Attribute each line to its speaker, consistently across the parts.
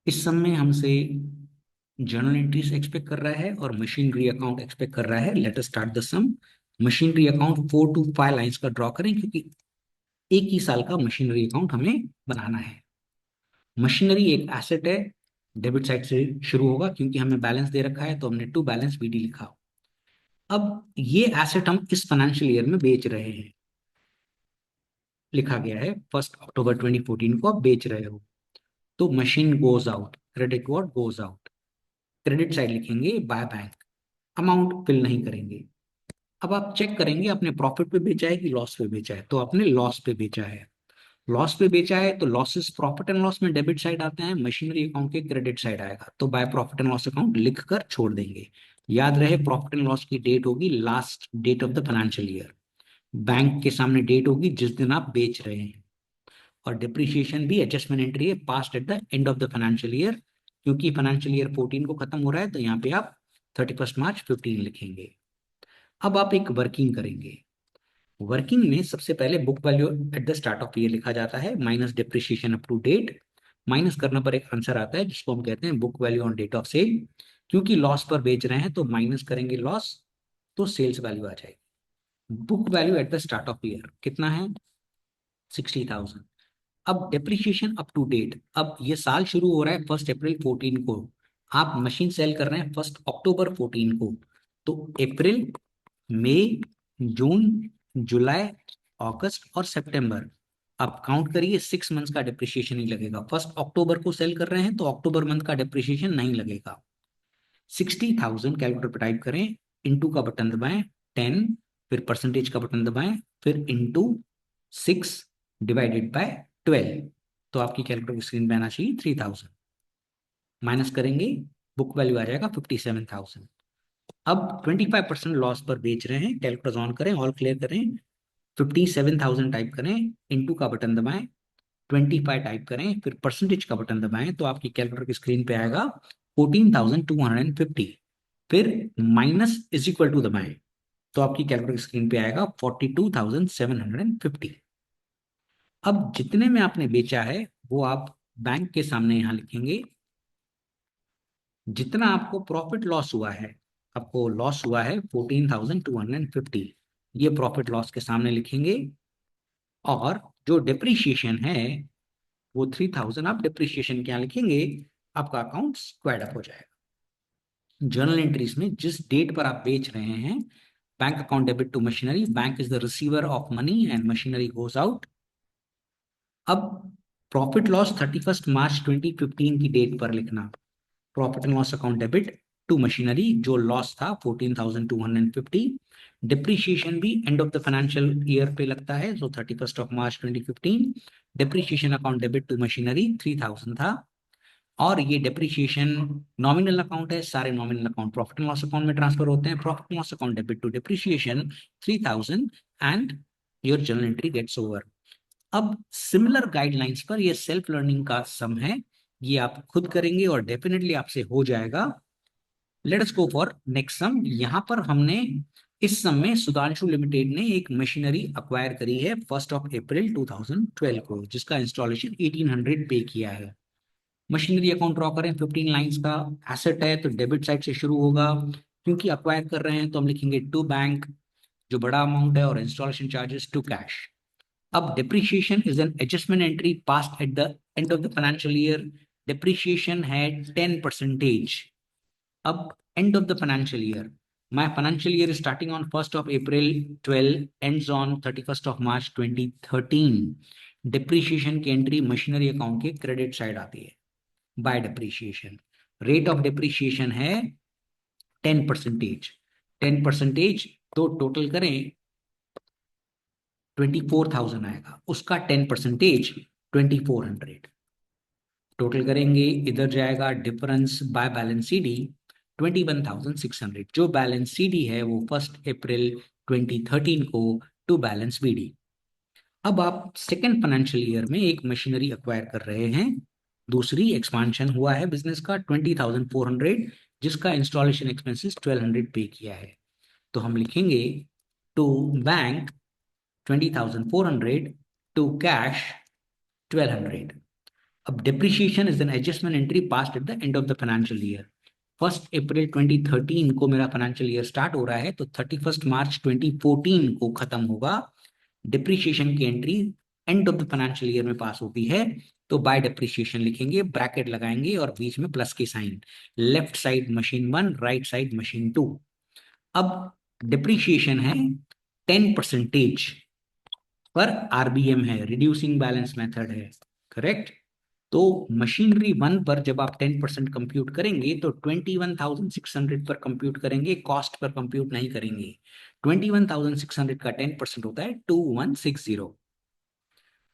Speaker 1: इस सम में हमसे जर्नल एंट्रीज एक्सपेक्ट कर रहा है और मशीनरी अकाउंट एक्सपेक्ट कर रहा है। Let us start the sum. Machinery account 4 to 5 lines का ड्रॉ करें, क्योंकि एक ही साल का मशीनरी अकाउंट हमें बनाना है। मशीनरी एक एसेट है, डेबिट साइड से शुरू होगा, क्योंकि हमें बैलेंस दे रखा है तो हमने टू बैलेंस बीडी लिखा। अब ये एसेट हम इस फाइनेंशियल ईयर में बेच रहे हैं, लिखा गया है 1 अक्टूबर 2014 को आप बेच रहे हो। तो machine goes out, credit what goes out, credit side लिखेंगे बाय बैंक, अमाउंट फिल नहीं करेंगे। अब आप चेक करेंगे आपने प्रॉफिट पे बेचा है कि लॉस पे बेचा है, तो आपने लॉस पे बेचा है। लॉस पे बेचा है तो लॉसेस प्रॉफिट एंड लॉस में डेबिट साइड आते हैं, मशीनरी अकाउंट के क्रेडिट साइड आएगा, तो by profit and loss account लिख कर छोड़ देंगे। याद रहे प्रॉफिट एंड लॉस की डेट होगी last date of the financial year, bank के सामने डेट होगी जिस दिन आप बेच रहे हैं। और डिप्रिशिएशन भी एडजस्टमेंट एंट्री है, past eight the end of the financial year, क्योंकि फाइनेंशियल ईयर 14 को खत्म हो रहा है, तो यहाँ पे आप 31 मार्च 15 लिखेंगे। अब आप एक वर्किंग करेंगे। वर्किंग में सबसे पहले book value at the start of year लिखा जाता है minus depreciation up to date. Minus करने पर एक आंसर आता है जिसको हम कहते हैं book value on date of sale. क्योंकि लॉस पर बेच रहे हैं तो माइनस करेंगे लॉस, तो सेल्स वैल्यू आ जाएगी। Book value at the start of year कितना है? 60,000। अब डेप्रिशिएशन अप टू डेट, अब ये साल शुरू हो रहा है 1 अप्रैल 14 को, आप मशीन सेल कर रहे हैं 1 अक्टूबर 14 को, तो अप्रैल, मई, जून, जुलाई, अगस्त और सितंबर, आप काउंट करिए 6 मंथ्स का डिप्रिशिएशन ही लगेगा। 1 अक्टूबर को सेल कर रहे हैं तो अक्टूबर मंथ का डिप्रिशिएशन नहीं लगेगा। 60,000 कैलकुलेटर पर टाइप करें, इंटू का बटन दबाएं, 10, फिर परसेंटेज का बटन दबाएं, फिर इंटू 6 डिवाइडेड बाय 12, तो आपकी कैलकुलेटर की स्क्रीन पे आना चाहिए 3000। माइनस करेंगे, बुक वैल्यू आ जाएगा 57,000। अब 25% लॉस पर बेच रहे हैं, कैलकुलेटर ऑन करें, ऑल क्लियर करें, 57,000 टाइप करें, इंटू का बटन दबाएं, 25 टाइप करें, फिर परसेंटेज का बटन दबाएं, तो आपकी कैलकुलेटर की स्क्रीन पे आएगा 14,250। फिर माइनस इज इक्वल टू दबाएं, तो आपकी कैलकुलेटर की स्क्रीन पे आएगा 42,750। अब जितने में आपने बेचा है वो आप बैंक के सामने यहां लिखेंगे। जितना आपको प्रॉफिट लॉस हुआ है, आपको लॉस हुआ है 14,250, ये प्रॉफिट लॉस के सामने लिखेंगे। और जो डिप्रिशिएशन है वो 3,000 आप डिप्रिशिएशन क्या लिखेंगे, आपका अकाउंट स्क्वायर्ड अप हो जाएगा। जर्नल एंट्रीज में जिस डेट पर आप बेच रहे हैं, bank account debit to machinery, bank is the receiver of money and machinery goes out. अब प्रॉफिट लॉस 31 मार्च 2015 की डेट पर लिखना। Profit and loss account debit to machinery, जो लॉस था 14,250। डिप्रिशिएशन भी end of the financial year पे लगता है, so 31 March 2015। Depreciation account debit to machinery 3,000 था। और ये डेप्रिशिएशन नॉमिनल अकाउंट है, सारे nominal account profit and loss account में ट्रांसफर होते हैं। Profit and loss account debit to depreciation 3,000 and your journal entry gets over. अब सिमिलर गाइडलाइंस पर ये सेल्फ लर्निंग का सम है, ये आप खुद करेंगे और डेफिनेटली आपसे हो जाएगा। Let us go for next sum. यहां पर हमने इस सम में सुधांशु लिमिटेड ने एक मशीनरी अक्वायर करी है 1 अप्रैल 2012 को, जिसका इंस्टॉलेशन 1800 पे किया है। मशीनरी अकाउंट ड्रॉ करें, 15 लाइंस का। एसेट है तो डेबिट साइड से शुरू होगा, क्योंकि अक्वायर कर रहे हैं तो हम लिखेंगे टू बैंक, जो बड़ा अमाउंट है, और इंस्टॉलेशन चार्जेस टू कैश। अब depreciation is an adjustment entry past eight the end of the financial year. Depreciation है 10%। अब and of the financial year, my financial year is starting on 1st of April 12, ends on 31st of March 2013। Depreciation की entry machinery account के credit side आती है by depreciation. Rate of depreciation है 10%। 10%, तो total करें 24,000 आएगा, उसका 10% 2,400। Total करेंगे, इधर जाएगा डिफरेंस बाय बैलेंस सीडी 21,600। जो बैलेंस सीडी है वो 1 अप्रैल 2013 को टू बैलेंस बीडी। अब आप सेकेंड फाइनेंशियल ईयर में एक मशीनरी अक्वायर कर रहे हैं, दूसरी एक्सपांशन हुआ है बिजनेस का 20,400, जिसका इंस्टॉलेशन एक्सपेंसेस 1,200 पे किया है। तो हम लिखेंगे टू बैंक 20,400, टू कैश 1,200। अब depreciation is an adjustment entry passed at the end of the financial year. 1 April 2013 को मेरा फाइनेंशियल ईयर स्टार्ट हो रहा है, तो 31 मार्च 2014 को खत्म होगा। डिप्रिशिएशन की entry and of the financial year में पास होती है, तो बाय डिप्रिशिएशन लिखेंगे, ब्रैकेट लगाएंगे और बीच में प्लस की sign. Left side machine 1, right side machine 2। अब डिप्रिशिएशन है 10% पर आरबीएम है, रिड्यूसिंग बैलेंस मेथड है, करेक्ट। तो मशीनरी 1 पर जब आप 10% कंप्यूट करेंगे तो 21,600 पर कंप्यूट करेंगे, कॉस्ट पर कंप्यूट नहीं करेंगे। 21,600 का 10% होता है 2160।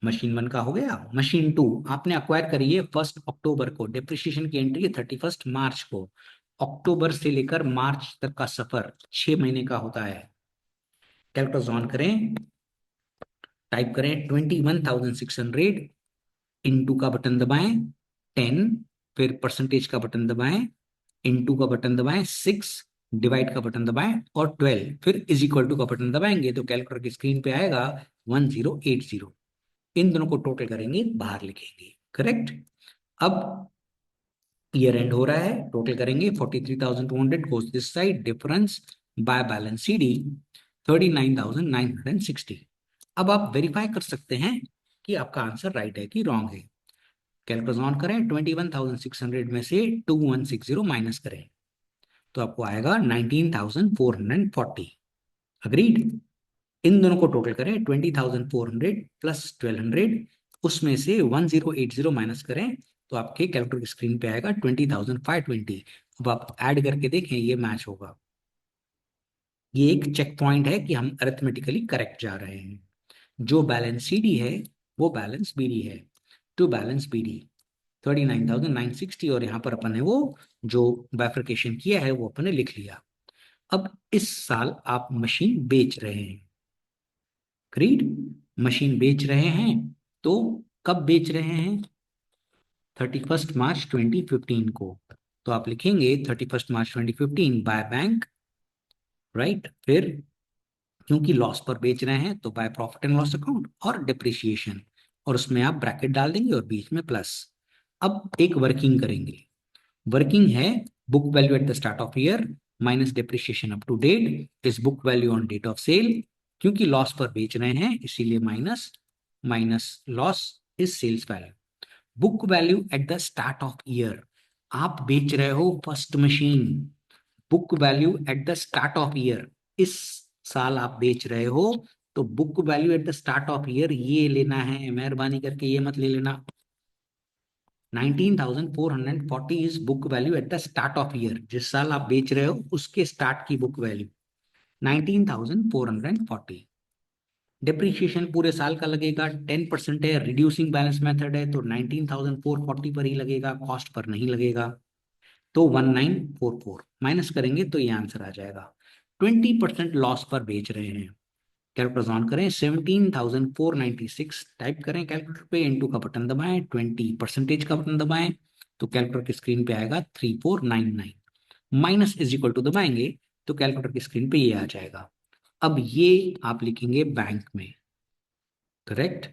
Speaker 1: मशीन 1 का हो गया। मशीन 2 आपने अक्वायर करी है 1 अक्टूबर को, डिप्रिशिएशन की एंट्री है 31 मार्च को। अक्टूबर से लेकर मार्च तक का सफर 6 महीने का होता है। कैलकुलेटर ऑन करें, टाइप करें 21,600, इनटू का बटन दबाएं 10, फिर परसेंटेज का बटन दबाएं, इनटू का बटन दबाएं 6, डिवाइड का बटन दबाएं और 12, फिर इज इक्वल टू का बटन दबाएंगे तो कैलकुलेटर की स्क्रीन पे आएगा 1080। इन दोनों को टोटल करेंगे, बाहर लिखेंगे, करेक्ट। अब ईयर एंड हो रहा है, टोटल करेंगे 43,200 goes this side, difference by balance C D 39,960। अब आप वेरीफाई कर सकते हैं कि आपका आंसर राइट है कि रॉन्ग है। कैलकुलेटर ऑन करें, 21,600 में से 2160 माइनस करें तो आपको आएगा 19,440। अग्रीड। इन दोनों को टोटल करें, 20,400 प्लस 1200, उसमें से 1080 माइनस करें तो आपके कैलकुलेटर की स्क्रीन पे आएगा 20,520। अब आप ऐड करके देखें, ये मैच होगा। ये एक चेक पॉइंट है कि हम अरिथमेटिकली करेक्ट जा रहे हैं। जो बैलेंस सी डी है वो बैलेंस बी डी है, टू बैलेंस बी डी 39,960, और यहाँ पर अपन ने वो जो बाइफरकेशन किया है वो अपन ने लिख लिया। अब इस साल आप मशीन बेच रहे हैं, क्रीड, मशीन बेच रहे हैं, तो कब बेच रहे हैं? 31 मार्च 2015 को। तो आप लिखेंगे 31 मार्च 2015 बाय बैंक, राइट। फिर क्योंकि लॉस पर बेच रहे हैं तो by profit and loss account और डिप्रिशिएशन, और उसमें आप ब्रैकेट डाल देंगे और बीच में प्लस। अब एक वर्किंग करेंगे। वर्किंग है book value at the start of year minus depreciation up to date is book value on date of sale. क्योंकि लॉस पर बेच रहे हैं इसीलिए minus, minus loss is sales value. Book value at the start of year, आप बेच रहे हो first machine, book value at the start of year, इस साल आप बेच रहे हो, तो book value at the start of year ये लेना है, मेहरबानी करके ये मत ले लेना। 19,440 is book value at the start of year, जिस साल आप बेच रहे हो उसके स्टार्ट की बुक वैल्यू 19,440। डिप्रिशिएशन पूरे साल का लगेगा, 10% है, रिड्यूसिंग बैलेंस मेथड है, तो 19,440 पर ही लगेगा, कॉस्ट पर नहीं लगेगा। तो 1944 माइनस करेंगे तो ये आंसर आ जाएगा। 20% लॉस पर बेच रहे हैं। कैलकुलेटर ऑन करें, 17,496 टाइप करें कैलकुलेटर पे, इनटू का बटन दबाएं, 20 परसेंटेज का बटन दबाएं तो कैलकुलेटर की स्क्रीन पे आएगा 3499। माइनस इज इक्वल टू दबाएंगे तो कैलकुलेटर की स्क्रीन पे ये आ जाएगा। अब ये आप लिखेंगे बैंक में, करेक्ट।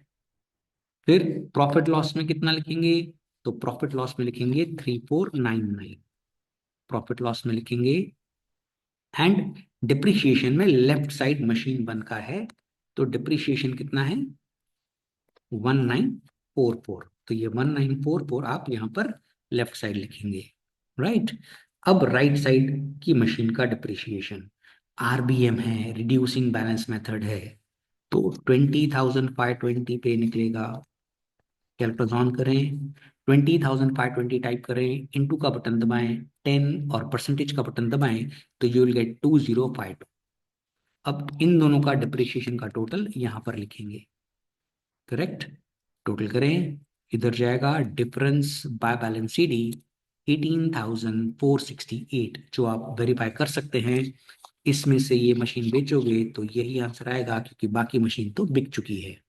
Speaker 1: फिर प्रॉफिट लॉस में कितना लिखेंगे? तो प्रॉफिट लॉस में लिखेंगे 3499, प्रॉफिट लॉस में लिखेंगे। एंड डिप्रिशिएशन में लेफ्ट साइड मशीन 1 का है, तो डिप्रिशिएशन कितना है? 1944, तो ये 1944 आप यहाँ पर लेफ्ट साइड लिखेंगे, राइट। अब राइट साइड की मशीन का डिप्रिशिएशन आरबीएम है, रिड्यूसिंग बैलेंस मेथड है, तो 20,520 पे निकलेगा। कैलकुलेटर ऑन करें, 20,520 टाइप करें, इनटू का बटन दबाएं, 10 और परसेंटेज का बटन दबाएं तो यू विल गेट 2052। अब इन दोनों का डिप्रिशिएशन का टोटल यहाँ पर लिखेंगे, करेक्ट। टोटल करें, इधर जाएगा difference by balance C D 18,468, जो आप वेरीफाई कर सकते हैं। इसमें से ये मशीन बेचोगे तो यही आंसर आएगा, क्योंकि बाकी मशीन तो बिक चुकी है।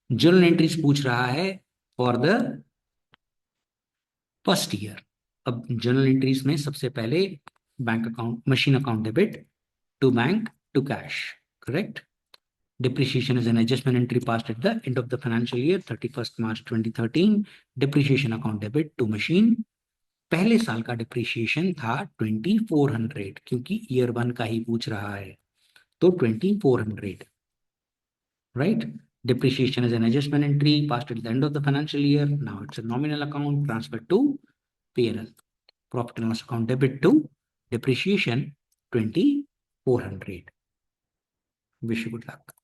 Speaker 1: जर्नल एंट्रीज पूछ रहा है फॉर द फर्स्ट ईयर। अब जर्नल एंट्रीज में सबसे पहले bank account, machine account debit to bank to cash, correct. Depreciation is an adjustment entry passed at the end of the financial year 31st March 2013. Depreciation account debit to machine. पहले साल का depreciation था 2400, क्योंकि year 1 का ही पूछ रहा है, तो 2400, right? Depreciation is an adjustment entry passed at the end of the financial year. Now it's a nominal account transferred to P&L. Profit and loss account debit to depreciation 2400. Wish you good luck.